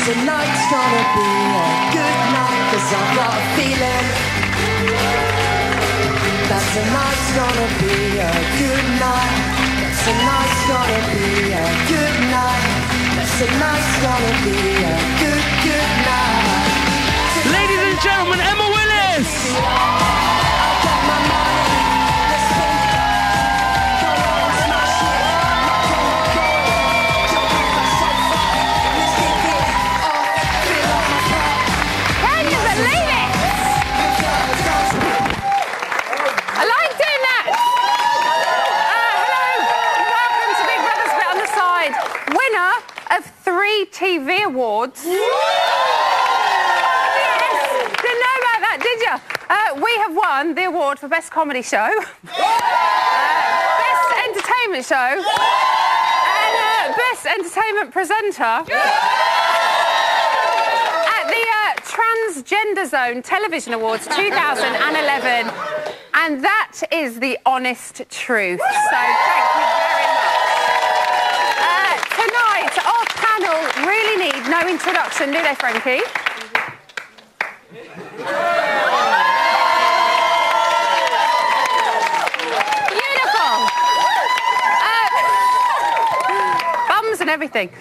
tonight's gonna be a good night, 'cause I've got a feeling that tonight's gonna be a good night. Tonight's gonna be a good night. Tonight's gonna be a good, good night. Ladies and gentlemen, Emma Willis! I've got my money, let's spend it. Go on, smash it. Go, jump off the sofa. Let's kick it off, fill up my cup. Can you believe it? I like doing that. Hello, welcome to Big Brother Spit on the Side. Winner of 3 TV awards. We have won the award for Best Comedy Show, Best Entertainment Show, and Best Entertainment Presenter at the Transgender Zone Television Awards 2011. And that is the honest truth. So thank you very much. Tonight, our panel really need no introduction, do they, Frankie? And everything.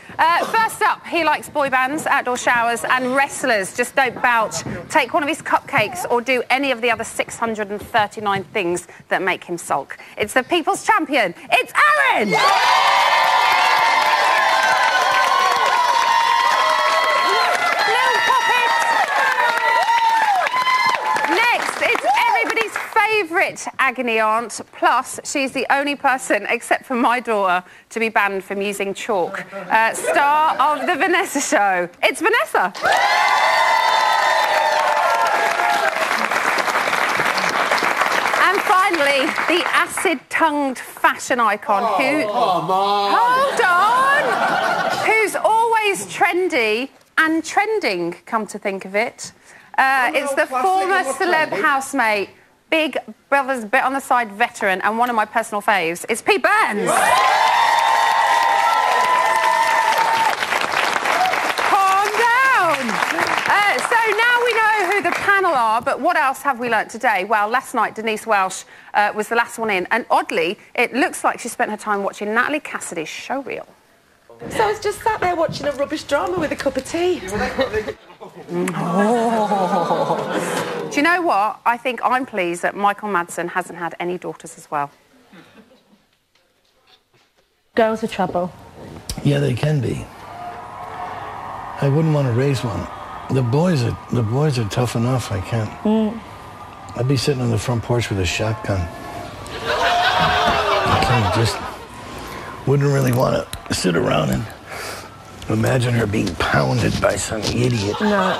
First up, he likes boy bands, outdoor showers and wrestlers. Just don't belch, take one of his cupcakes or do any of the other 639 things that make him sulk. It's the people's champion. It's Aaron! Little puppet. Next, it's everybody's favourite agony aunt. Plus, she's the only person, except for my daughter, to be banned from using chalk. Star of the Vanessa Show. It's Vanessa. And finally, the acid-tongued fashion icon hold on! Who's always trendy and trending, come to think of it. It's the former celeb housemate, Big Brother's Bit on the Side veteran, and one of my personal faves. It's Pete Burns. Calm down. So now we know who the panel are, but what else have we learnt today? Well, last night Denise Welsh was the last one in, and oddly, it looks like she spent her time watching Natalie Cassidy's showreel. So I was just sat there watching a rubbish drama with a cup of tea. Oh. Do you know what? I think I'm pleased that Michael Madsen hasn't had any daughters as well. Girls are trouble. Yeah, they can be. I wouldn't want to raise one. The boys are tough enough. I can't. I'd be sitting on the front porch with a shotgun. I can't just. Wouldn't really want to sit around and imagine her being pounded by some idiot. No.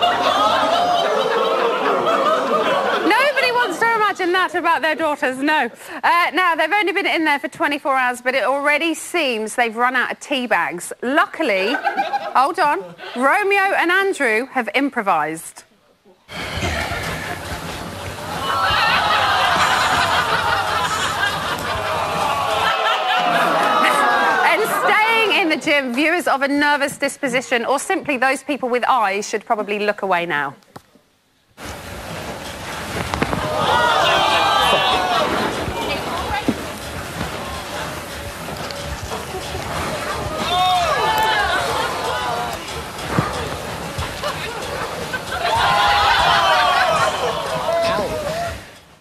Nobody wants to imagine that about their daughters, no. Now, they've only been in there for 24 hours, but it already seems they've run out of tea bags. Luckily, hold on, Romeo and Andrew have improvised. Gym, viewers of a nervous disposition or simply those people with eyes should probably look away now.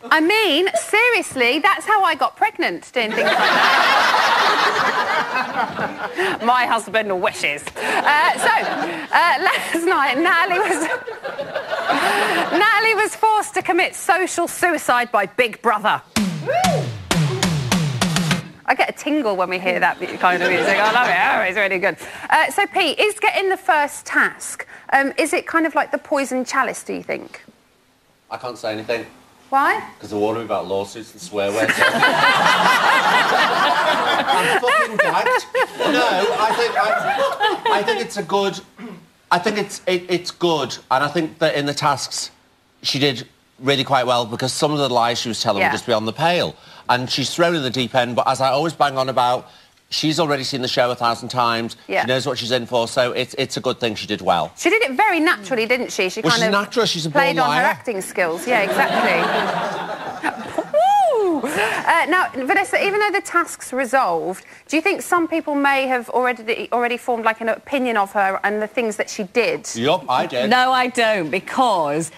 I mean, seriously, that's how I got pregnant, doing things like that. My husband wishes. Last night, Natalie was forced to commit social suicide by Big Brother. I get a tingle when we hear that kind of music. I love it. Oh, it's really good. So, Pete, is getting the first task, is it kind of like the poison chalice, do you think? I can't say anything. Why? Because I warned him about lawsuits and swear words. I'm fucking gagged. No, I think it's a good. I think it's good, and I think that in the tasks she did really quite well because some of the lies she was telling were just beyond the pale, and she's thrown in the deep end. But as I always bang on about, she's already seen the show 1,000 times. Yeah. She knows what she's in for, so it's a good thing she did well. She did it very naturally, didn't she? She Well, kind she's of an actress, she's a played born on her liar. acting skills. Yeah, exactly. Woo! Now, Vanessa, even though the task's resolved, do you think some people may have already formed like an opinion of her and the things that she did? Yup, I did. No, I don't, because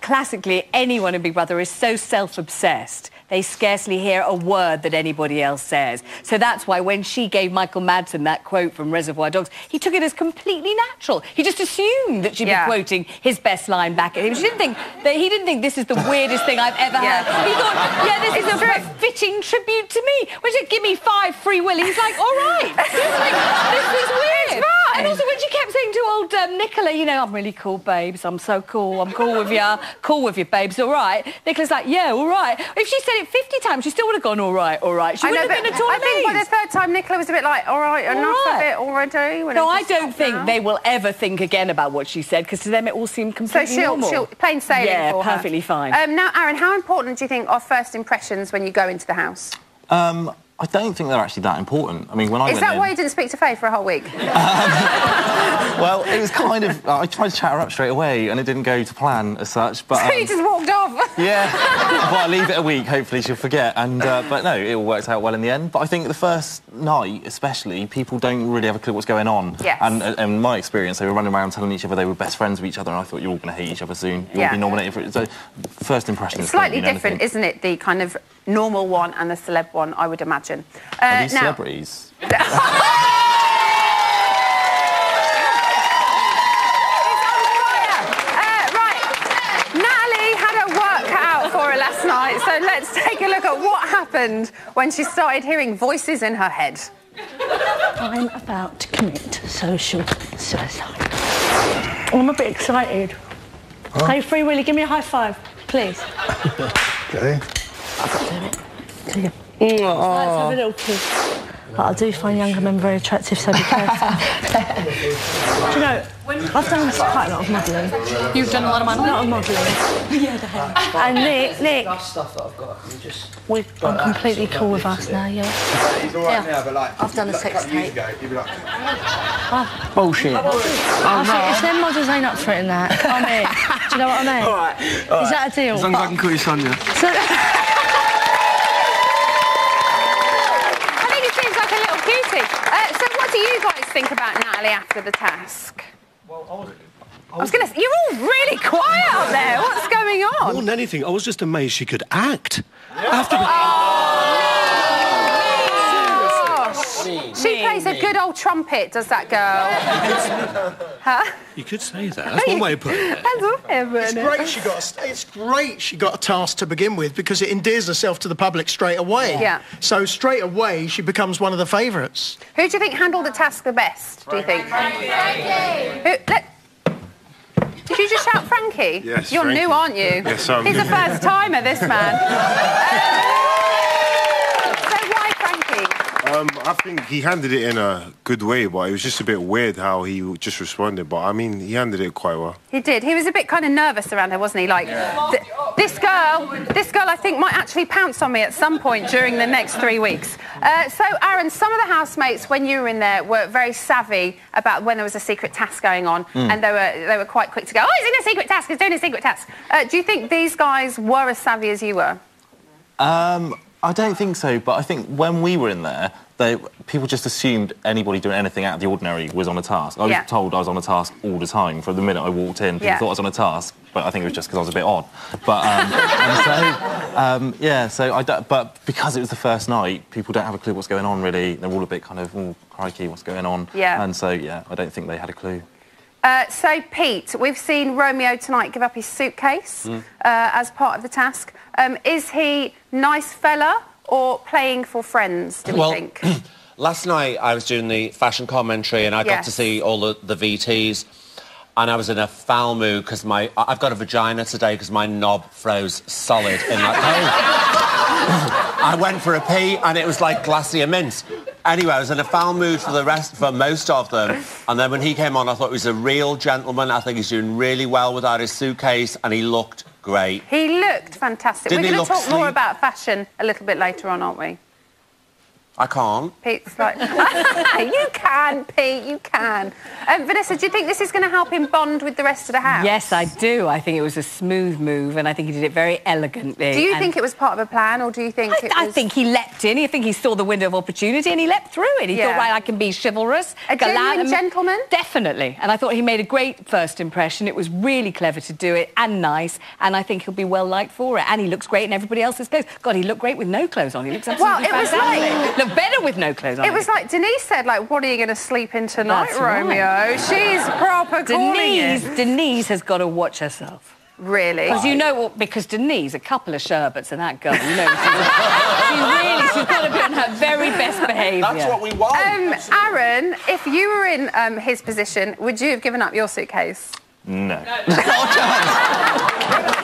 classically, anyone in Big Brother is so self-obsessed. They scarcely hear a word that anybody else says. So that's why when she gave Michael Madsen that quote from Reservoir Dogs, he took it as completely natural. He just assumed that she'd be quoting his best line back at him. He didn't think this is the weirdest thing I've ever heard. He thought, yeah, this is a fitting tribute to me. When she said, give me 5 free will, he's like, all right. This is weird. And also when she kept saying to old Nicola, you know, I'm really cool, babes. I'm so cool. I'm cool with you. Cool with you, babes. All right. Nicola's like, yeah, all right. If she said it 50 times, she still would have gone, all right, all right. She wouldn't have been at all I think by amazed. the 3rd time, Nicola was a bit like, all right, enough of it already. No, I don't think they will ever think again about what she said, because to them it all seemed completely normal. So she'll plain sailing for her. Yeah, perfectly fine. Now, Aaron, how important do you think are first impressions when you go into the house? I don't think they're actually that important. I mean, when I went Is that in... why you didn't speak to Faye for a whole week? Well, it was kind of... I tried to chat her up straight away, and it didn't go to plan as such, but... So you just walked off? Yeah. But I leave it a week, hopefully she'll forget. And but no, it all worked out well in the end. But I think the first night, especially, people don't really have a clue what's going on. Yes. And in my experience, they were running around telling each other they were best friends with each other, and I thought you're all going to hate each other soon. You'll all be nominated for it. So, first impression It's is slightly different, isn't it? The kind of normal one and the celeb one, I would imagine. Are these celebrities? Last night, so let's take a look at what happened when she started hearing voices in her head. I'm about to commit social suicide. I'm a bit excited. Huh? Hey, Free Willy, give me a high five, please. Okay. I've got to do it. So, yeah. Let's have a little kiss. But I do find younger men very attractive, so be careful. Do you know, I've done quite a lot of modelling. You've done a lot of modelling? A lot of modelling. Yeah, the hell. And Nick, stuff that I've got. Just I'm completely cool with us now, yeah. He's all right now, but like I've done a sex tape. You'd be like, Bullshit. I think if them models ain't up for it in that, I'm in. Do you know what I mean? all right. Is that a deal? As long as I can call you Sonia. So what do you guys think about Natalie after the task? Well, I was going to say, you're all really quiet up there. What's going on? More than anything, I was just amazed she could act. She plays a good old trumpet, does that girl? Huh? You could say that. That's one way of putting it. It's great she got a task to begin with, because it endears herself to the public straight away. Yeah. So straight away she becomes one of the favourites. Who do you think handled the task the best, do you think? Did you just shout Frankie? Yes, You're Frankie. new, aren't you? Yes, I'm He's new. a first-timer, this man. So why Frankie? I think he handled it in a good way, but it was just a bit weird how he just responded. But, I mean, he handled it quite well. He did. He was a bit kind of nervous around her, wasn't he? Like, this girl, I think, might actually pounce on me at some point during the next 3 weeks. So, Aaron, some of the housemates, when you were in there, were very savvy about when there was a secret task going on, and they were quite quick to go, oh, he's in a secret task, he's doing a secret task. Do you think these guys were as savvy as you were? I don't think so, but I think when we were in there, people just assumed anybody doing anything out of the ordinary was on a task. I was told I was on a task all the time. From the minute I walked in, people thought I was on a task, but I think it was just because I was a bit odd. But, but because it was the first night, people don't have a clue what's going on, really. They're all a bit kind of, oh, crikey, what's going on? Yeah. And so, yeah, I don't think they had a clue. So, Pete, we've seen Romeo tonight give up his suitcase as part of the task. Is he nice fella or playing for friends, do we think? Last night I was doing the fashion commentary and I got to see all the VTs, and I was in a foul mood because I've got a vagina today because my knob froze solid in that poo. I went for a pee and it was like glacier mint. Anyway, I was in a foul mood for most of them, and then when he came on I thought he was a real gentleman. I think he's doing really well without his suitcase and he looked great. He looked fantastic. We're going to talk more about fashion a little bit later on, aren't we? I can't. Pete's like, you can, Pete, you can. Vanessa, do you think this is going to help him bond with the rest of the house? Yes, I do. I think it was a smooth move, and I think he did it very elegantly. Do you think it was part of a plan, or do you think I think he leapt in. I think he saw the window of opportunity, and he leapt through it. He thought, right, I can be chivalrous. A genuine gentleman? Definitely. And I thought he made a great first impression. It was really clever to do it, and nice, and I think he'll be well-liked for it. And he looks great in everybody else's clothes. God, he looked great with no clothes on. He looks absolutely fantastic. Looked better with no clothes on. It was like Denise said, like, what are you going to sleep in tonight, Romeo? She's proper calling it. Denise has got to watch herself. Really? Because you know what? Because Denise, a couple of sherbets and that girl, you know, she's got to be on her very best behaviour. That's what we want. Aaron, if you were in his position, would you have given up your suitcase? No. Not a chance.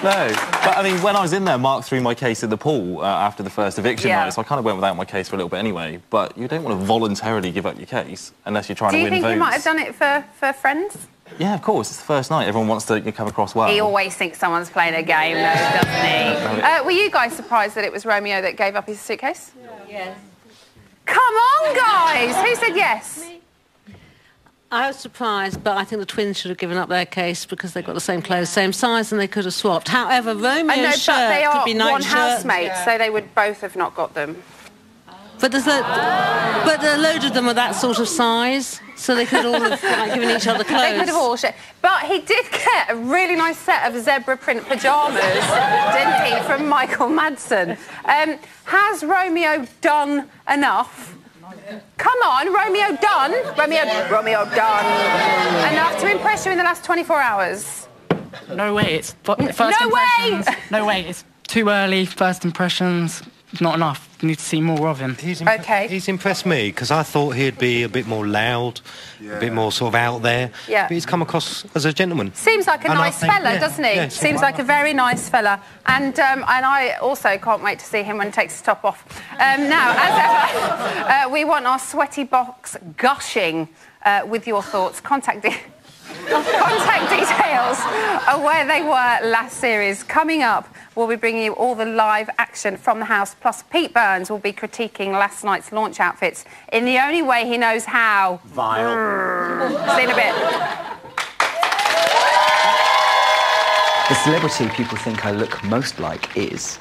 No. But, I mean, when I was in there, Mark threw my case in the pool after the first eviction night, so I kind of went without my case for a little bit anyway. But you don't want to voluntarily give up your case unless you're trying to win votes. Do you think he might have done it for friends? Yeah, of course. It's the first night. Everyone wants to come across well. He always thinks someone's playing a game, though, doesn't he? Were you guys surprised that it was Romeo that gave up his suitcase? Yes. Come on, guys! Who said yes? I was surprised, but I think the twins should have given up their case because they've got the same clothes, same size, and they could have swapped. However, Romeo's shirt could be night one shirt. housemate, so they would both have not got them. But there's a load of them are that sort of size, so they could all have given each other clothes. They could have all shared. But he did get a really nice set of zebra print pyjamas, didn't he, from Michael Madsen. Has Romeo done enough? Come on, Romeo done? Romeo done. Enough to impress you in the last 24 hours? No way, it's first No way! No way, it's too early, first impressions, not enough. You need to see more of him. He's impressed me, because I thought he'd be a bit more loud, a bit more sort of out there. Yeah. But he's come across as a gentleman. Seems like a nice fella, doesn't he? Yeah, seems like a very nice fella. And I also can't wait to see him when he takes his top off. Now, as ever, we want our sweaty box gushing with your thoughts. Contact details of where they were last series. Coming up, we'll be bringing you all the live action from the house, plus Pete Burns will be critiquing last night's launch outfits in the only way he knows how. Vile. See you in a bit. The celebrity people think I look most like is...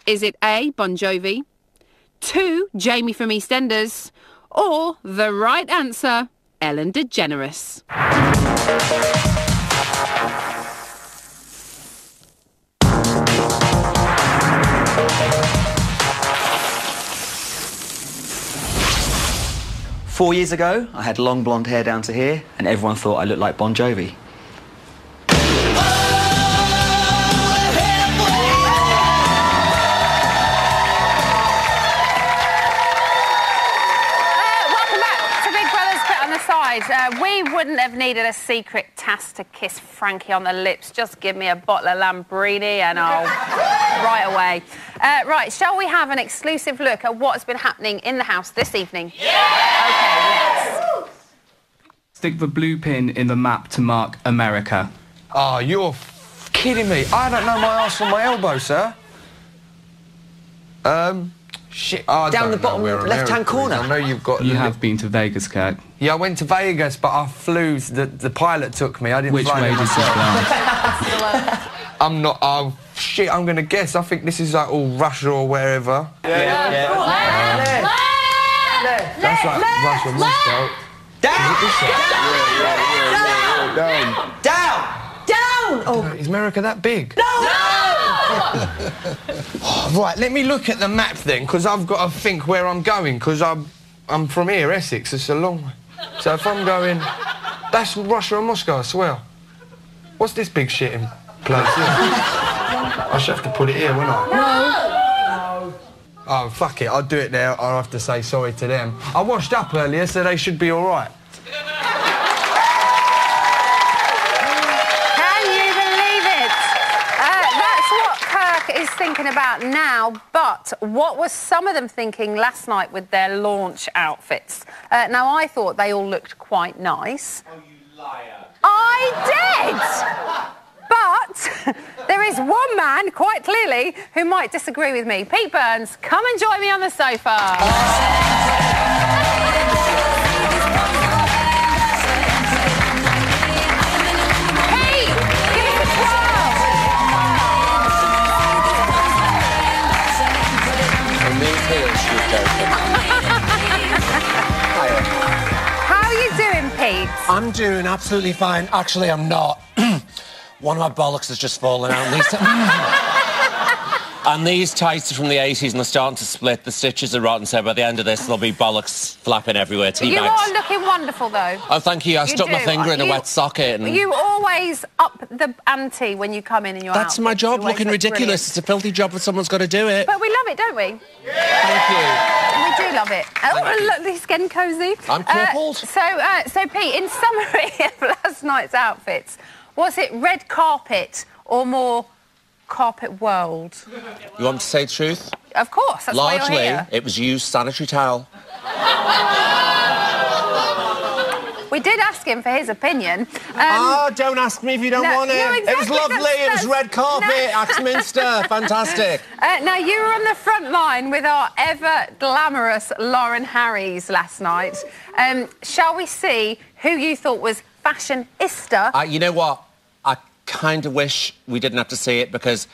Is it A, Bon Jovi, 2, Jamie from EastEnders, or the right answer, Ellen DeGeneres? Four years ago, I had long blonde hair down to here, and everyone thought I looked like Bon Jovi. We wouldn't have needed a secret task to kiss Frankie on the lips. Just give me a bottle of Lambrini and I'll... right away. Right, shall we have an exclusive look at what's been happening in the house this evening? Yeah! OK, let's... Stick the blue pin in the map to mark America. Oh, you're kidding me. I don't know my arse from my elbow, sir. Shit, I Down don't the bottom know where left-hand America corner. is. I know you've got... You have been to Vegas, Kirk. Yeah, I went to Vegas, but I flew... The pilot took me. I didn't Which fly way did you myself. I'm not... Oh, shit, I'm going to guess. I think this is like all Russia or wherever. Yeah. That's like Russia, Moscow. Down! Oh, is America that big? Right, let me look at the map then, because I've got to think where I'm going, because I'm from here, Essex, it's a long way. So if I'm going... That's Russia and Moscow, I swear. What's this big shit in place here? I should have to put it here, wouldn't I? No. Oh, fuck it, I'll do it there. I'll have to say sorry to them. I washed up earlier, so they should be all right. Is thinking about now, but what were some of them thinking last night with their launch outfits? Now, I thought they all looked quite nice. Oh, you liar. I did! But there is one man, quite clearly, who might disagree with me. Pete Burns, come and join me on the sofa. Pete, give us a twirl. How are you doing, Pete? I'm doing absolutely fine. Actually, I'm not. One of my bollocks has just fallen out. And these tights are from the 80s and they're starting to split. The stitches are rotten, so by the end of this, there'll be bollocks flapping everywhere. You are looking wonderful, though. Oh, thank you. I stuck my finger in a wet socket. And... You always up the ante when you come in your That's my job, looking ridiculous. Brilliant. It's a filthy job, but someone's got to do it. But we love it, don't we? Thank you. We do love it. Oh, look, he's getting cosy. I'm crippled. So, Pete, in summary of last night's outfits, was it red carpet or more carpet world? You want to say the truth? Of course, that's why you're here. Largely, it was used sanitary towel. We did ask him for his opinion. Don't ask me if you don't want it. No, exactly, it was lovely. It was red carpet, Axminster. Fantastic. Now, you were on the front line with our ever-glamorous Lauren Harries last night. Shall we see who you thought was fashionista? You know what? I kind of wish we didn't have to see it because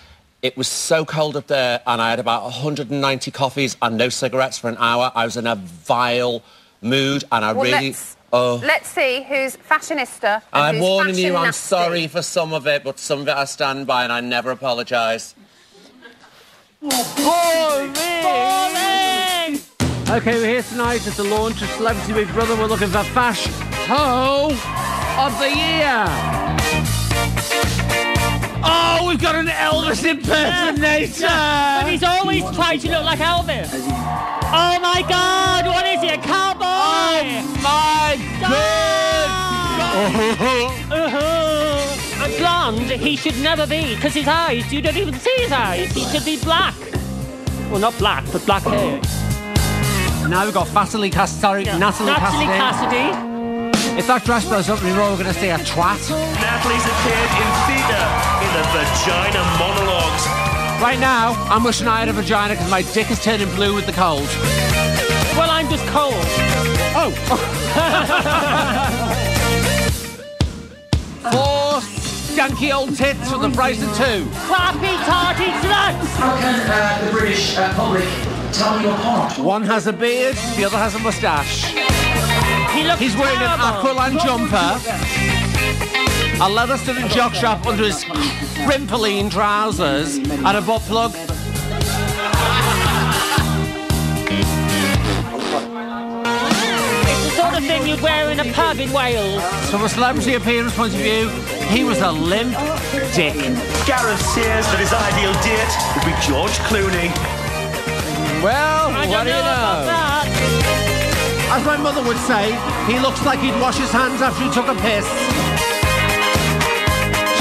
it was so cold up there and I had about 190 coffees and no cigarettes for an hour. I was in a vile mood and I really... Let's see who's fashionista and I'm who's warning you, I'm nasty. sorry for some of it, but some of it I stand by and I never apologise. Boring! OK, we're here tonight at the launch of Celebrity Big Brother. We're looking for Fash Ho of the Year. Oh, we've got an Elvis impersonator! But he's always tried to look like Elvis. Oh, my God! What is he, a cowboy? Oh, my God! And blonde, he should never be, because his eyes, you don't even see his eyes. He should be black. Well, not black, but black hair. Now we've got Natalie Cassidy. If that dress blows up, we're going to see a twat. Natalie's appeared in theatre in the Vagina Monologues. Right now, I'm wishing I had a vagina because my dick is turning blue with the cold. Well, I'm just cold. Oh. 4 skanky old tits for the price of 2. Crappy tarty sluts! How can the British public tell you apart? One has a beard, the other has a moustache. He's wearing an Aqualand jumper, a leather studded jockstrap under his crimpoline trousers, and a butt plug. It's the sort of thing you'd wear in a pub in Wales. From a celebrity appearance point of view, he was a limp dick. Gareth says that his ideal date would be George Clooney. Well, what do you know? As my mother would say, he looks like he'd wash his hands after he took a piss.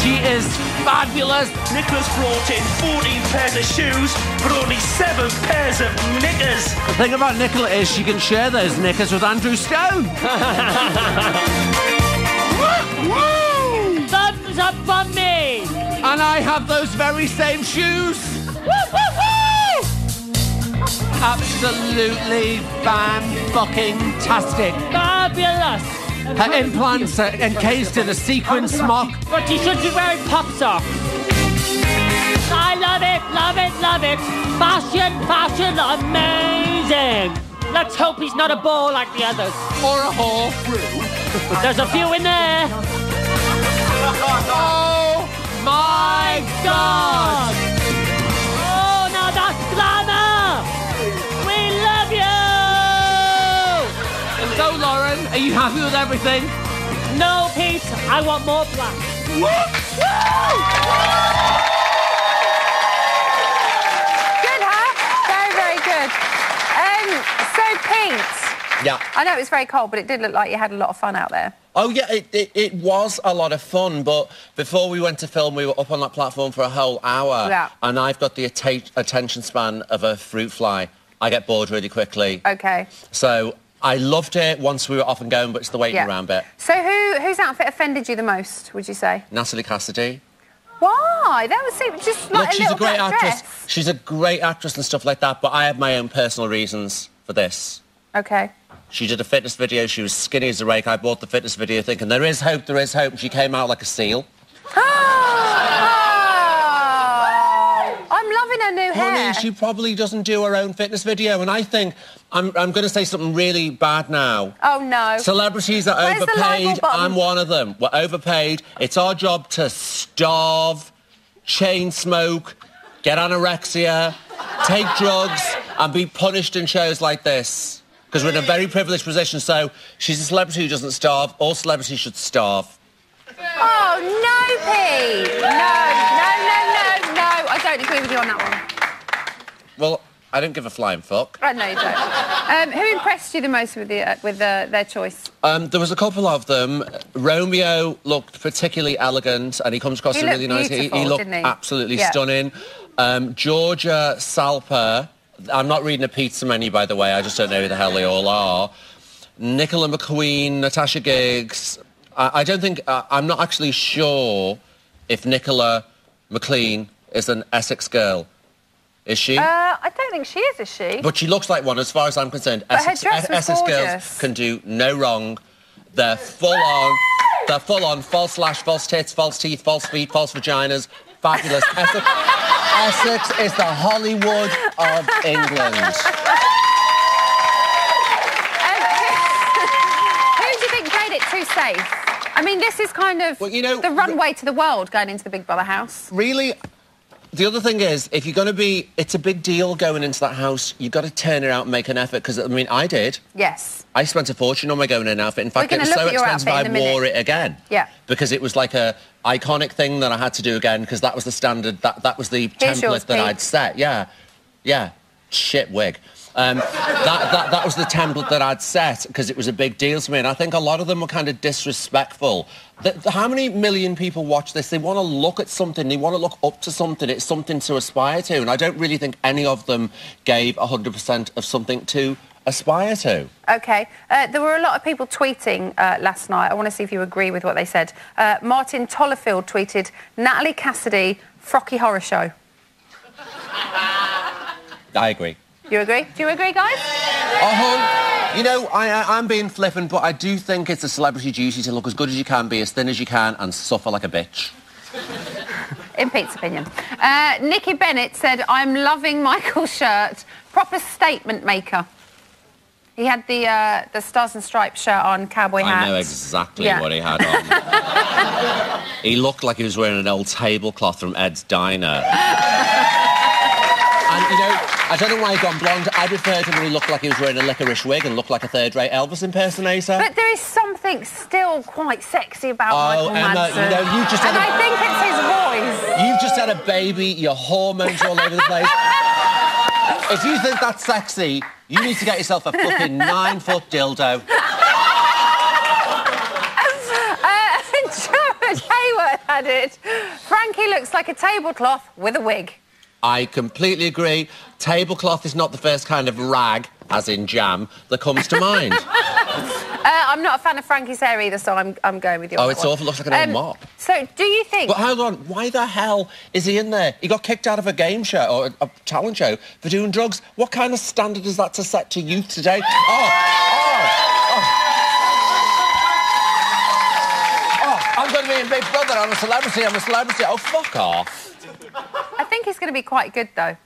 She is fabulous. Nicholas brought in 14 pairs of shoes, but only 7 pairs of knickers. The thing about Nicola is she can share those knickers with Andrew Stone. Thumbs up for me. And I have those very same shoes. Absolutely fan-fucking-tastic. Fabulous. Her implants are encased in a sequin smock. But you should be wearing pop socks. I love it, love it, love it. Fashion, amazing. Let's hope he's not a bore like the others. Or a whore. There's a few in there. Oh, my God. Oh, now that's glamour. We love you. So, Lauren, are you happy with everything? No, Pete. I want more black. Good, huh? Very, very good. So, Pete. Yeah. I know it was very cold, but it did look like you had a lot of fun out there. Oh, yeah, it was a lot of fun, but before we went to film, we were up on that platform for a whole hour. Yeah. And I've got the attention span of a fruit fly. I get bored really quickly. OK. So I loved it once we were off and going, but it's the waiting around bit. So whose outfit offended you the most, would you say? Natalie Cassidy. Why? I? That was just like Look, she's a great black actress. dress. She's a great actress and stuff like that, but I have my own personal reasons for this. Okay. She did a fitness video. She was skinny as a rake. I bought the fitness video thinking, there is hope, there is hope. And she came out like a seal. I'm loving her new hair. Honey, she probably doesn't do her own fitness video. And I think, I'm going to say something really bad now. Oh, no. Celebrities are Where's the overpaid. libel button? I'm one of them. We're overpaid. It's our job to starve, chain smoke, get anorexia, take drugs, and be punished in shows like this. Because we're in a very privileged position, so she's a celebrity who doesn't starve. All celebrities should starve. Oh, no, Pete. No. I don't agree with you on that one. Well, I don't give a flying fuck. I know you don't. Who impressed you the most with their choice? There was a couple of them. Romeo looked particularly elegant, and he comes across really nice. He looked absolutely stunning. Georgia Salper. I'm not reading a pizza menu, by the way. I just don't know who the hell they all are. Nicola McQueen, Natasha Giggs. I don't think... I'm not actually sure if Nicola McLean is an Essex girl. Is she? I don't think she is she? But she looks like one, as far as I'm concerned. But her dress was Essex gorgeous. girls can do no wrong. They're full-on. They're full-on false lash, false tits, false teeth, false feet, false vaginas. Fabulous. Essex is the Hollywood of England. Who do you think played it too safe? I mean, this is kind of the runway to the world going into the Big Brother house. Really? The other thing is, if you're going to be... It's a big deal going into that house. You've got to turn it out and make an effort, because, I mean, I did. Yes. I spent a fortune on my going-in outfit. In fact, it was so expensive I wore it again. Yeah. Because it was like a iconic thing that I had to do again, because that was the standard, that was the template that I'd set. Yeah. Shit wig. That was the template that I'd set, because it was a big deal to me, and I think a lot of them were kind of disrespectful. How many million people watch this? They want to look at something, they want to look up to something, it's something to aspire to, and I don't really think any of them gave 100% of something to aspire to. OK. There were a lot of people tweeting last night. I want to see if you agree with what they said. Martin Tollerfield tweeted, Natalie Cassidy, Frocky Horror Show. I agree. You agree? Do you agree, guys? You know, I'm being flippant, but I do think it's a celebrity duty to look as good as you can, be as thin as you can, and suffer like a bitch. In Pete's opinion. Nikki Bennett said, I'm loving Michael's shirt. Proper statement maker. He had the Stars and Stripes shirt on, cowboy hat. I know exactly what he had on. He looked like he was wearing an old tablecloth from Ed's Diner. And, you know, I don't know why he got blonde. I preferred him when he looked like he was wearing a licorice wig and looked like a third-rate Elvis impersonator. But there is something still quite sexy about Michael Madsen. You know, you just had I think it's his voice. You've just had a baby, your hormones all over the place. If you think that's sexy, you need to get yourself a fucking 9-foot dildo. George Hayward had it. Frankie looks like a tablecloth with a wig. I completely agree. Tablecloth is not the first kind of rag, as in jam, that comes to mind. I'm not a fan of Frankie's hair either, so I'm going with you. Oh, it's awful. Looks like an old mop. So, do you think... But hold on. Why the hell is he in there? He got kicked out of a game show, or a talent show, for doing drugs. What kind of standard is that to set to youth today? I'm going to be in Big Brother. I'm a celebrity. Oh, fuck off. I think he's going to be quite good, though.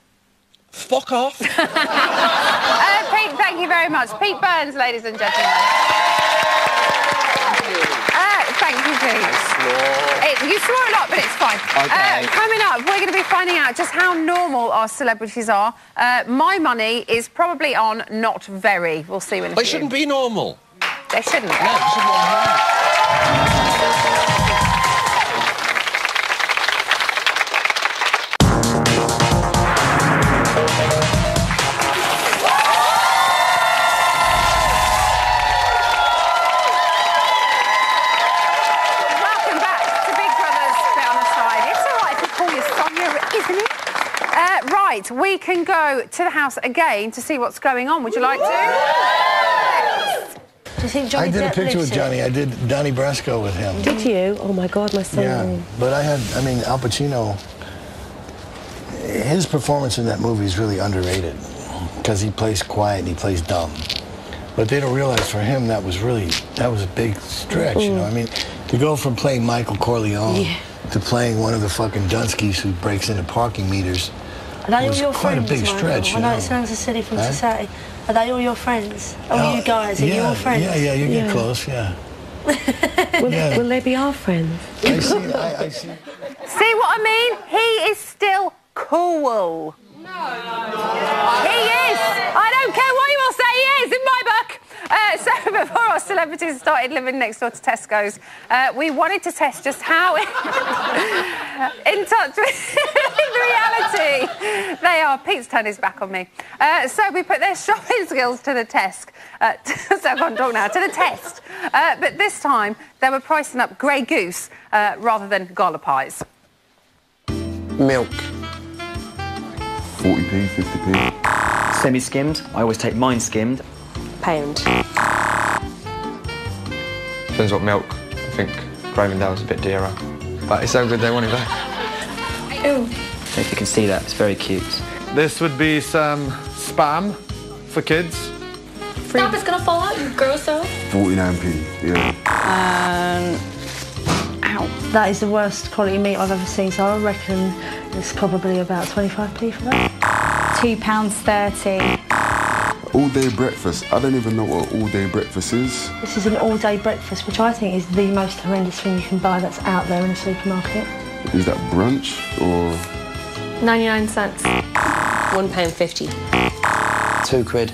Fuck off. Pete, thank you very much. Pete Burns, ladies and gentlemen. Thank you, Pete. You swore a lot, but it's fine. Okay. Coming up, we're going to be finding out just how normal our celebrities are. My money is probably on not very. We'll see when They shouldn't be normal. They shouldn't. No, they shouldn't. Right, we can go to the house again to see what's going on. Would you like to? Do you think Johnny I did Depp a picture lives with Johnny. here? I did Donnie Brasco with him. Did you? Oh, my God, my son. Yeah, but I mean, Al Pacino his performance in that movie is really underrated because he plays quiet and he plays dumb. But they don't realize for him that was a big stretch, you know? I mean, to go from playing Michael Corleone to playing one of the fucking Dunskies who breaks into parking meters was quite a big stretch. I know it sounds a silly thing to say. Are they all your friends? All you guys, are you all friends? Yeah, you get close, Will they be our friends? I see. See what I mean? He is still cool. No. He is. I don't care what you all say, he is, in my book. So before our celebrities started living next door to Tesco's, we wanted to test just how in touch with reality they are. Pete's turned his back on me. So we put their shopping skills to the test. So I can't talk now, to the test. But this time, they were pricing up Grey Goose rather than Gala pies. Milk. 40p, 50p. Semi-skimmed. I always take mine skimmed. Pound. Depends what milk. I think Gravendale's a bit dearer. But it's so good they want it back. I don't know if you can see that, it's very cute. This would be some Spam for kids. Stop, it's gonna fall out, you grosso. 49p, yeah. Ow. That is the worst quality meat I've ever seen, so I reckon it's probably about 25p for that. £2.30. All-day breakfast. I don't even know what all-day breakfast is. This is an all-day breakfast, which I think is the most horrendous thing you can buy that's out there in a supermarket. Is that brunch or...? 99 cents. £1.50. £2.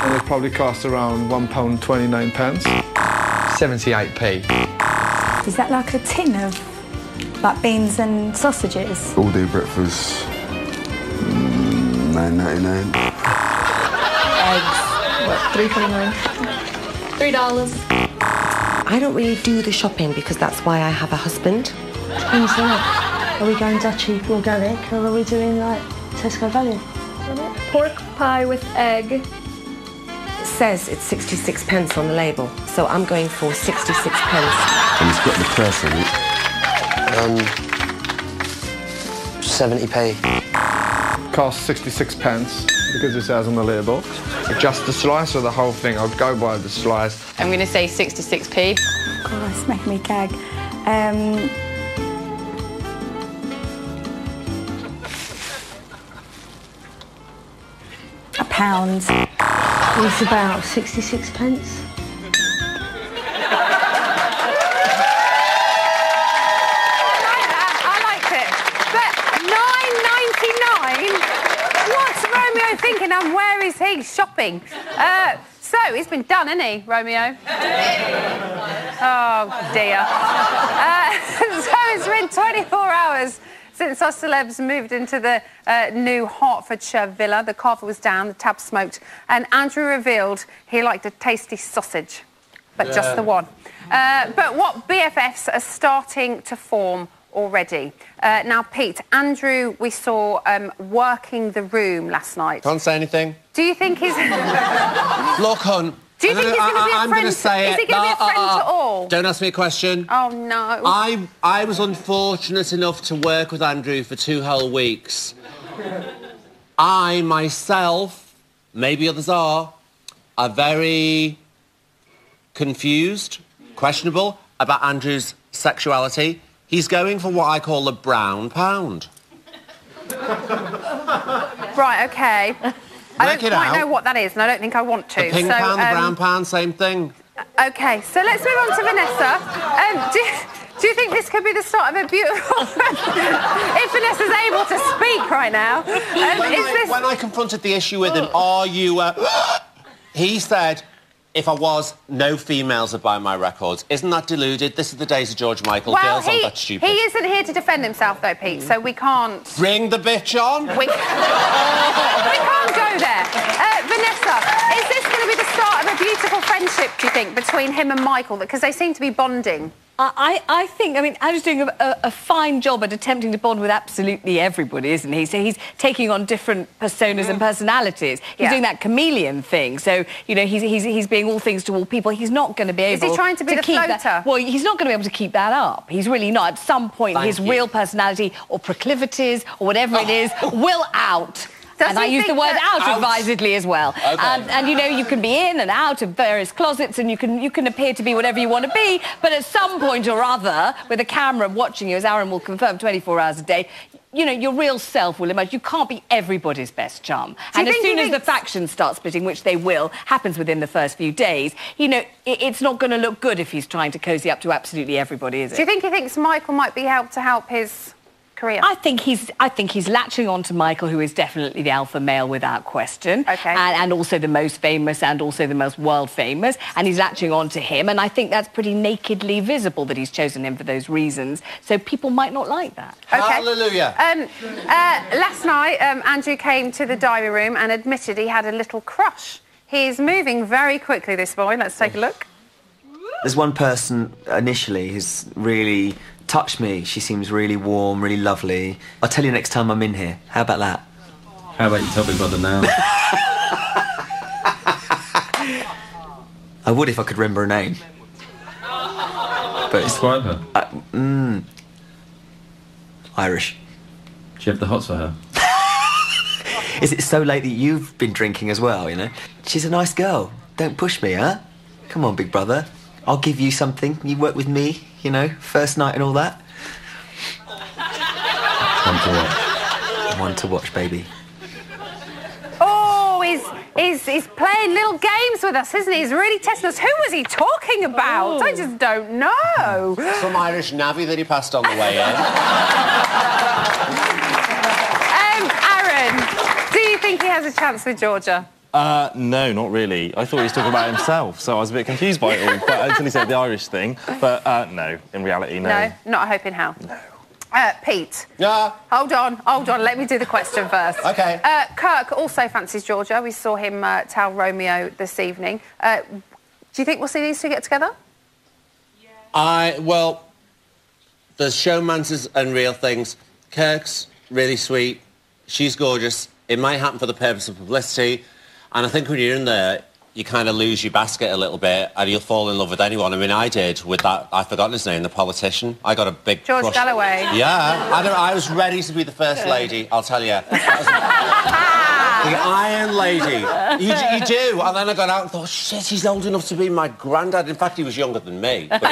It would probably cost around £1.29. 78p. Is that like a tin of like beans and sausages? All-day breakfast, $9.99. Eggs, what, $3.29? $3. I don't really do the shopping because that's why I have a husband. Depends on it. Are we going Dutchy organic or are we doing like Tesco value? Pork pie with egg. It says it's 66 pence on the label, so I'm going for 66 pence. And it's got the press on it. 70p. Cost 66 pence because it says on the label. Just the slice or the whole thing? I'd go by the slice. I'm going to say 66p. God, it's making me gag. £1. It's about 66 pence. Thinking, and where is he shopping? So he's been done, hasn't he, Romeo? Oh dear. So it's been 24 hours since our celebs moved into the new Hertfordshire villa. The carver was down, the tab smoked, and Andrew revealed he liked a tasty sausage, but just the one. But what BFFs are starting to form already. Now, Pete, Andrew, we saw working the room last night. Can't say anything. Do you think he's... Look, hun. Do you think he's going to be a friend? Gonna say is he going to be a friend at all? Don't ask me a question. Oh, no. I was unfortunate enough to work with Andrew for 2 whole weeks. I, myself, maybe others are very confused, questionable about Andrew's sexuality. He's going for what I call a brown pound. Right, OK. I don't quite know what that is, and I don't think I want to. The pink pound, the brown pound, same thing. OK, so let's move on to Vanessa. Do you think this could be the start of a beautiful... if Vanessa's able to speak right now. When I confronted the issue with him, are you... he said... If I was, no females would buy my records. Isn't that deluded? This is the days of George Michael. Girls aren't that stupid. He isn't here to defend himself, though, Pete, so we can't... Bring the bitch on. We can't go there. Vanessa, is this going to be the start of a beautiful friendship, do you think, between him and Michael? Because they seem to be bonding. I think, I mean, Andrew's doing a fine job at attempting to bond with absolutely everybody, isn't he? So he's taking on different personas and personalities. He's doing that chameleon thing. So, you know, he's being all things to all people. He's not going to be able to... Is he trying to be the floater? That, well, he's not going to be able to keep that up. He's really not. At some point, his real personality or proclivities or whatever it is will out. And I use the word out advisedly as well. Okay. And you know, you can be in and out of various closets and you can appear to be whatever you want to be, but at some point or other, with a camera watching you, as Aaron will confirm 24 hours a day, you know, your real self will emerge. You can't be everybody's best chum. And as soon as the factions start splitting, which they will, happens within the first few days, you know, it's not going to look good if he's trying to cosy up to absolutely everybody, is it? Do you think he thinks Michael might be helped to help his... career? I think he's latching on to Michael, who is definitely the alpha male without question. Okay. And also the most famous and also the most world famous. And he's latching on to him. And I think that's pretty nakedly visible that he's chosen him for those reasons. So people might not like that. Okay. Hallelujah. Last night, Andrew came to the diary room and admitted he had a little crush. He's moving very quickly, this boy. Let's take a look. There's one person initially who's really touched me. She seems really warm, really lovely. I'll tell you next time I'm in here. How about that? How about you tell Big Brother now? I would if I could remember her name. But describe her. Irish. Do you have the hots for her? Is it so late that you've been drinking as well, you know? She's a nice girl. Don't push me, huh? Come on, Big Brother. I'll give you something. You work with me, you know, first night and all that. One to watch. One to watch, baby. Oh, he's playing little games with us, isn't he? He's really testing us. Who was he talking about? I just don't know. Some Irish navvy that he passed on the way in. Aaron, do you think he has a chance with Georgia? No, not really. I thought he was talking about himself, so I was a bit confused by it all, but until he said the Irish thing. But no, in reality, no. No, not a hope in hell. No. Pete. Yeah? Hold on, let me do the question first. OK. Kirk also fancies Georgia. We saw him tell Romeo this evening. Do you think we'll see these two get together? Well, there's showmances and real things. Kirk's really sweet. She's gorgeous. It might happen for the purpose of publicity. And I think when you're in there, you kind of lose your basket a little bit and you'll fall in love with anyone. I mean, I did with that, I've forgotten his name, the politician. I got a big George crush. Galloway. Yeah, I was ready to be the first lady, I'll tell you. The Iron Lady. You do. And then I got out and thought, shit, he's old enough to be my granddad. In fact, he was younger than me. But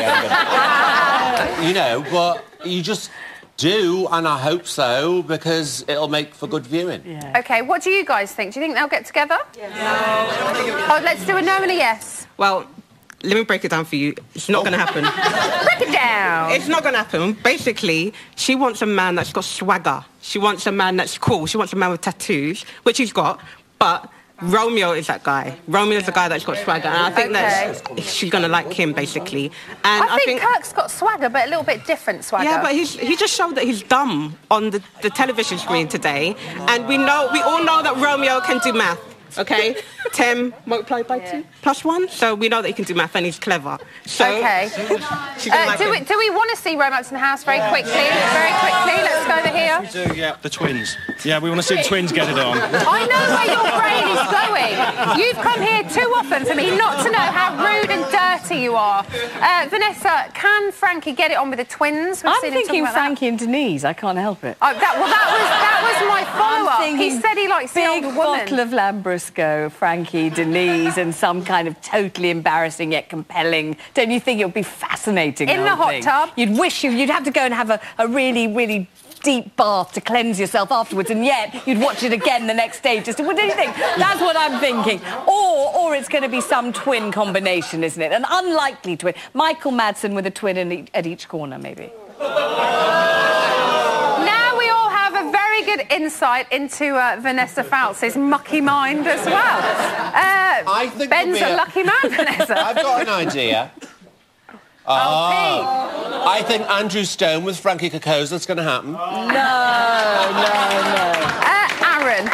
you know, but you just... do, and I hope so, because it'll make for good viewing. Yeah. OK, what do you guys think? Do you think they'll get together? Yes. No. Oh, let's do a no and a yes. Well, let me break it down for you. It's not going to happen. Break it down. It's not going to happen. Basically, she wants a man that's got swagger. She wants a man that's cool. She wants a man with tattoos, which he's got, but... Romeo is that guy. Romeo is the guy that's got swagger, and I think that she's going to like him, basically. And I think Kirk's got swagger, but a little bit different swagger. Yeah, but he just showed that he's dumb on the television screen today, and we all know that Romeo can do math. Okay, 10 multiplied by 2 plus 1. So we know that he can do math and he's clever. So okay. Do we want to see Romeo in the house very quickly? Very quickly. Let's go over here. We do, yeah. The twins. Yeah, we want to see the twins get it on. I know where your brain is going. You've come here too often for me not to know how rude and dirty you are. Vanessa, can Frankie get it on with the twins? I'm thinking Frankie and Denise. I can't help it. That was my follow-up. He said he likes the older woman. Big bottle of Lambrusco, Frankie, Denise, and some kind of totally embarrassing yet compelling. Don't you think it would be fascinating? In the hot tub? You'd wish you'd have to go and have a really, really deep bath to cleanse yourself afterwards, and yet you'd watch it again the next day. Just what do you think? That's what I'm thinking. Or it's going to be some twin combination, isn't it? An unlikely twin. Michael Madsen with a twin at each corner, maybe. Now we all have a very good insight into Vanessa Fouts' mucky mind as well. I think Ben's a lucky man, Vanessa. I've got an idea. I think Andrew Stone with Frankie Kokoza, that's going to happen. No. Aaron,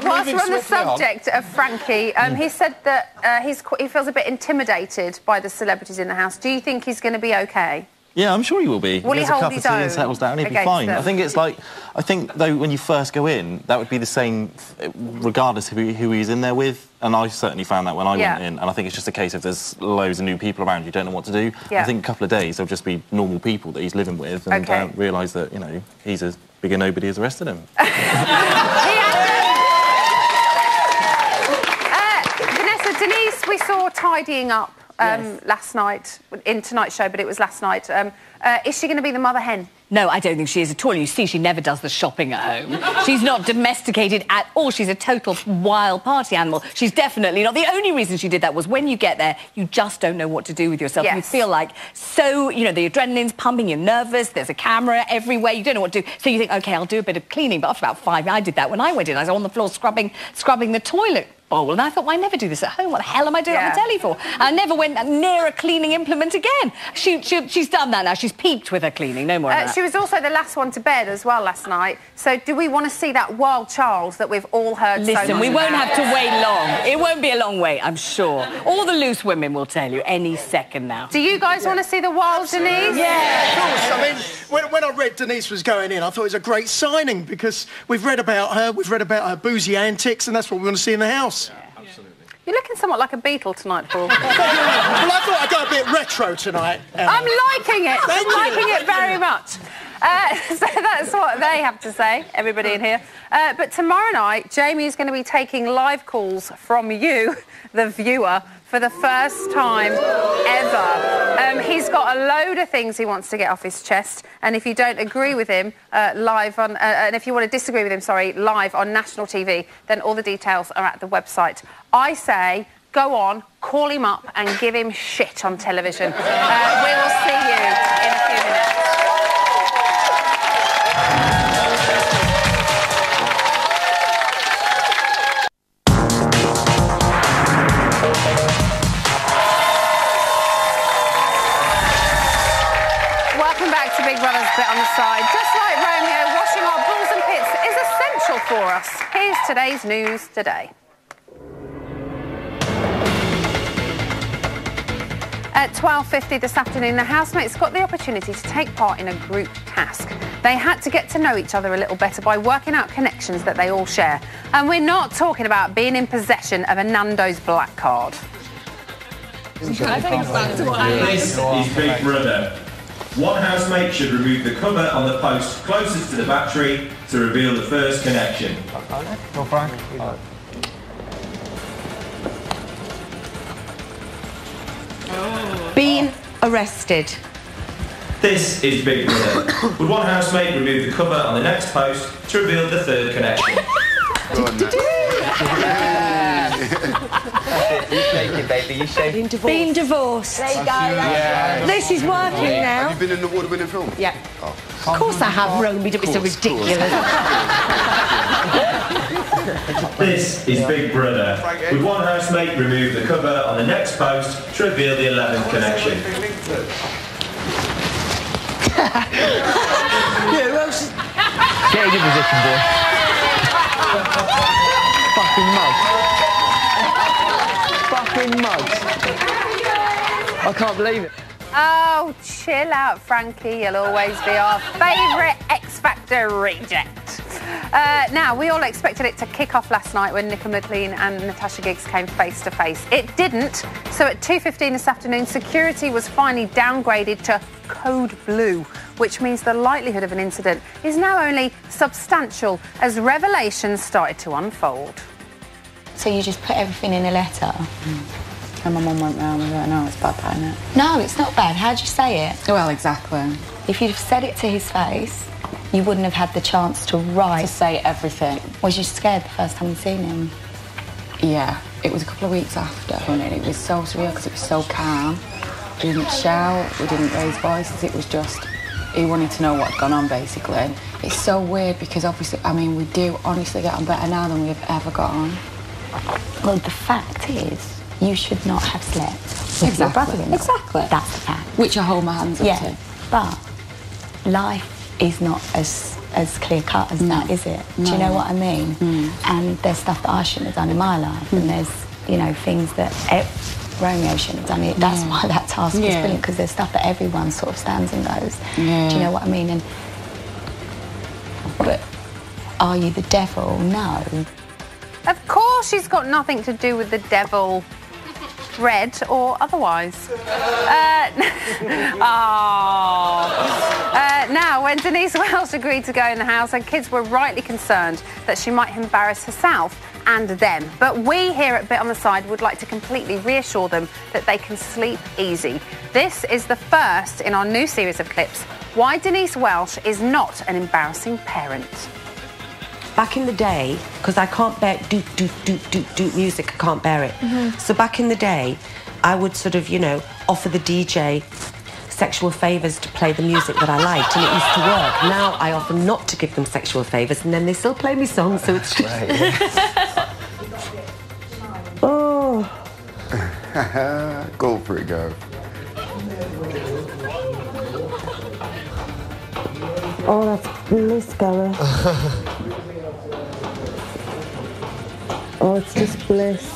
whilst whilst we're on the subject of Frankie, he said that he feels a bit intimidated by the celebrities in the house. Do you think he's going to be OK? Yeah, I'm sure he will be. Will he hold his own? And settles down, he'll be fine. I think it's like, I think though when you first go in, that would be the same regardless of who he's in there with. And I certainly found that when I went in. And I think it's just a case of there's loads of new people around, you don't know what to do. I think a couple of days there'll just be normal people that he's living with and realise that, you know, he's as big a nobody as the rest of them. Vanessa, Denise, we saw tidying up last night in tonight's show, but it was last night. Is she going to be the mother hen? No, I don't think she is at all. You see, she never does the shopping at home. She's not domesticated at all. She's a total wild party animal. She's definitely not. The only reason she did that was when you get there, you just don't know what to do with yourself. You feel like you know, the adrenaline's pumping, you're nervous, there's a camera everywhere, you don't know what to do. So you think, OK, I'll do a bit of cleaning. But after about 5, I did that when I went in. I was on the floor scrubbing the toilet bowl, and I thought, well, I never do this at home. What the hell am I doing on the telly for? And I never went near a cleaning implement again. She's done that now. She's peaked with her cleaning. No more of that. She was also the last one to bed as well last night. So do we want to see that wild child that we've all heard so much Listen, we won't about? have to wait long. It won't be a long wait, I'm sure. All the loose women will tell you any second now. Do you guys want to see the wild Denise? Yeah, of course. I mean, when I read Denise was going in, I thought it was a great signing because we've read about her boozy antics, and that's what we want to see in the house. You're looking somewhat like a Beatle tonight, Paul. Well, I thought I'd go a bit retro tonight. I'm liking it. I'm liking it very much. So that's what they have to say, everybody in here. But tomorrow night, Jamie is going to be taking live calls from you, the viewer, for the first time ever. He's got a load of things he wants to get off his chest, and if you don't agree with him and if you want to disagree with him, live on national TV, then all the details are at the website. I say, go on, call him up and give him shit on television. We will see you in a few minutes. Welcome back to Big Brother's Bit on the Side. Just like Romeo, washing our balls and pits is essential for us. Here's today's news today. At 12:50 this afternoon, the housemates got the opportunity to take part in a group task. They had to get to know each other a little better by working out connections that they all share. And we're not talking about being in possession of a Nando's black card. This is Big Brother. One housemate should remove the cover on the post closest to the battery to reveal the first connection. Go, Frank. Been arrested. This is Big Brother. Would one housemate remove the cover on the next post to reveal the third connection? You shake it, baby, you shake it. Been divorced. There you go. Yeah. This is working now. Have you been in the award-winning film? Yeah. Oh. Of course I have, Romy. Don't be so ridiculous. This is Big Brother. Would one housemate remove the cover on the next post to reveal the 11th connection? Yeah, who else is... Get in your position, boy. Fucking mug. Fucking mug. I can't believe it. Oh, chill out, Frankie. You'll always be our favourite X Factor reject. Now, we all expected it to kick off last night when Nicola McLean and Natasha Giggs came face to face. It didn't. So at 2:15 this afternoon, security was finally downgraded to Code Blue, which means the likelihood of an incident is now only substantial as revelations started to unfold. So you just put everything in a letter? And my mum went round and went, no, it's bad, that, isn't it? No, it's not bad. How'd you say it? Well, exactly. If you'd have said it to his face, you wouldn't have had the chance to write. To say everything. Was you scared the first time you seen him? Yeah, it was a couple of weeks after, and it was so surreal because it was so calm. We didn't shout, we didn't raise voices, it was just, he wanted to know what had gone on, basically. It's so weird because obviously, I mean, we do honestly get on better now than we've ever got on. Well, the fact is, you should not have slept with your brother-in-law. Exactly. That's the fact. Which I hold my hands up to. But life is not as as clear-cut as that, is it? Do you know what I mean? And there's stuff that I shouldn't have done in my life, and there's, you know, things that Romeo shouldn't have done. That's why that task was brilliant, because there's stuff that everyone sort of stands and goes, do you know what I mean? And but are you the devil? No. Of course she's got nothing to do with the devil, red or otherwise. Now, when Denise Welch agreed to go in the house, her kids were rightly concerned that she might embarrass herself and them. But we here at Bit on the Side would like to completely reassure them that they can sleep easy. This is the first in our new series of clips, why Denise Welch is not an embarrassing parent. Back in the day, because I can't bear doot, doot, doot, doot, doot music, I can't bear it. So back in the day, I would sort of, you know, offer the DJ sexual favours to play the music that I liked, and it used to work. Now I offer not to give them sexual favours, and then they still play me songs, so it's just... Oh. Go for it, girl. Oh, that's bliss, Gareth. Oh, it's just bliss.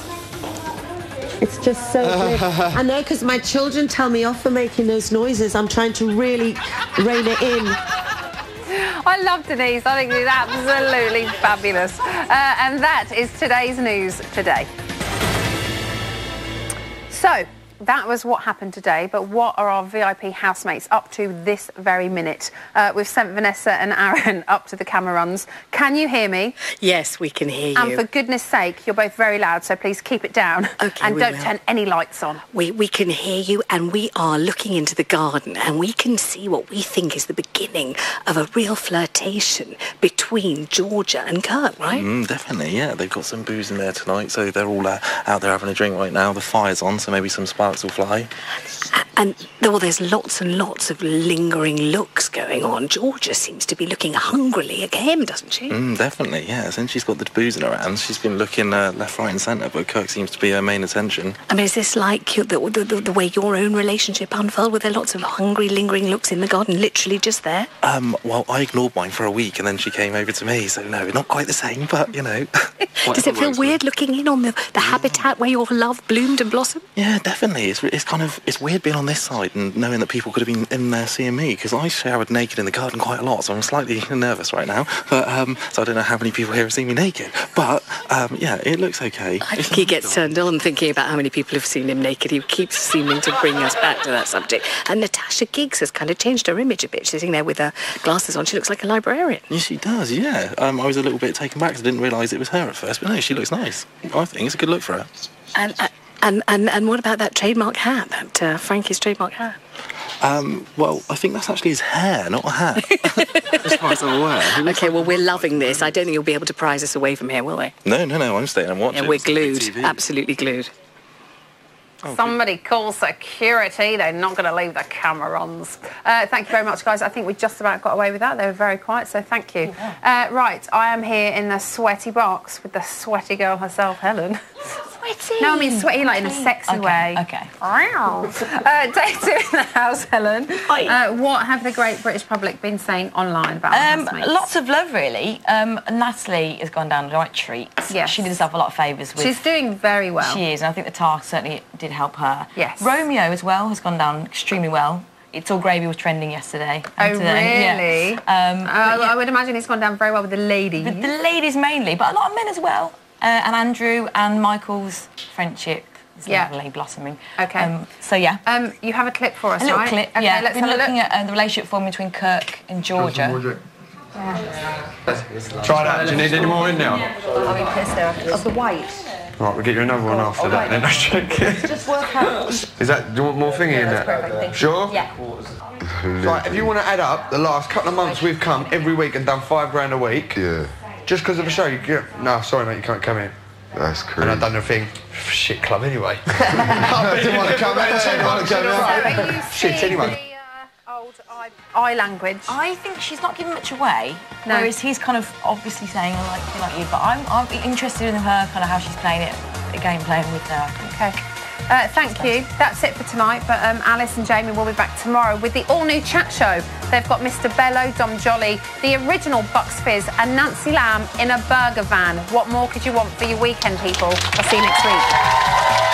It's just so bliss. I know, because my children tell me off for making those noises. I'm trying to really rein it in. I love Denise. I think she's absolutely fabulous. And that is today's news today. So, that was what happened today, but what are our VIP housemates up to this very minute? We've sent Vanessa and Aaron up to the camera runs. Can you hear me? Yes, we can hear you. And for goodness sake, you're both very loud, so please keep it down. Okay, and don't turn any lights on. We can hear you, and we are looking into the garden, and we can see what we think is the beginning of a real flirtation between Georgia and Kirk, right? Definitely, yeah. They've got some booze in there tonight, so they're all out there having a drink right now. The fire's on, so maybe some sparks will fly. And there's lots and lots of lingering looks going on. Georgia seems to be looking hungrily at him, doesn't she? Definitely, yeah. Since she's got the booze in her hands, she's been looking left, right and centre, but Kirk seems to be her main attention. I mean, is this like the way your own relationship unfolded? Were there lots of hungry, lingering looks in the garden, literally just there? Well, I ignored mine for a week, and then she came over to me, so no, not quite the same, but, you know. Does it feel weird looking in on the habitat where your love bloomed and blossomed? Yeah, definitely. It's weird being on this side and knowing that people could have been in there seeing me, because I showered naked in the garden quite a lot, so I'm slightly nervous right now. But so I don't know how many people here have seen me naked. But yeah, it looks okay. I think he gets turned on thinking about how many people have seen him naked. He keeps seeming to bring us back to that subject. And Natasha Giggs has kind of changed her image a bit, sitting there with her glasses on. She looks like a librarian. Yeah, she does. Yeah. I was a little bit taken back because I didn't realise it was her at first, but no, she looks nice. I think it's a good look for her. And what about that trademark hat, that Frankie's trademark hat? Well, I think that's actually his hair, not a hat. As far as I'm aware. OK, well, we're loving this. I don't think you'll be able to prise us away from here, will we? No, I'm staying and watching. Yeah, we're glued, absolutely glued. Somebody call security. They're not going to leave the camera on. Thank you very much, guys. I think we just about got away with that. They were very quiet, so thank you. Right, I am here in the sweaty box with the sweaty girl herself, Helen. Sweaty? No, I mean sweaty, like in a sexy way. OK. Day 2 in the house, Helen. What have the great British public been saying online about housemates? Lots of love, really. Natalie has gone down the right treats. Yes. She did herself a lot of favours with... She's doing very well. She is, and I think the task certainly did help her. Yes. Romeo as well has gone down extremely well. It's All Gravy was trending yesterday. Oh, today. really? Yeah. I would imagine it's gone down very well with the ladies. With the ladies mainly, but a lot of men as well. And Andrew and Michael's friendship is lovely, blossoming. OK. So, yeah. You have a clip for us, right? A little clip, yeah. Let's We've been looking at the relationship forming between Kirk and Georgia. Try that. Do you need any more in now? I'll be pissed there of the white. Right, we'll get you another one after that. Then Just work out. Is that? Do you want more thingy in there? Perfect, sure. Yeah. Right, if you want to add up the last couple of months we've come every week and done £5 a week. Yeah. Just because of a show, you get. No, sorry, mate, you can't come in. That's crazy. And I've done the thing. Shit club anyway. I didn't want to come in. Shit anyway. Eye language. I think she's not giving much away, No. whereas he's kind of obviously saying, I like you, but I'm interested in her, kind of how she's playing it, the game playing with her. OK. Thank you. That's it for tonight. But Alice and Jamie will be back tomorrow with the all-new chat show. They've got Mr. Bello, Dom Jolly, the original Bucks Fizz, and Nancy Lamb in a burger van. What more could you want for your weekend, people? I'll see you next week.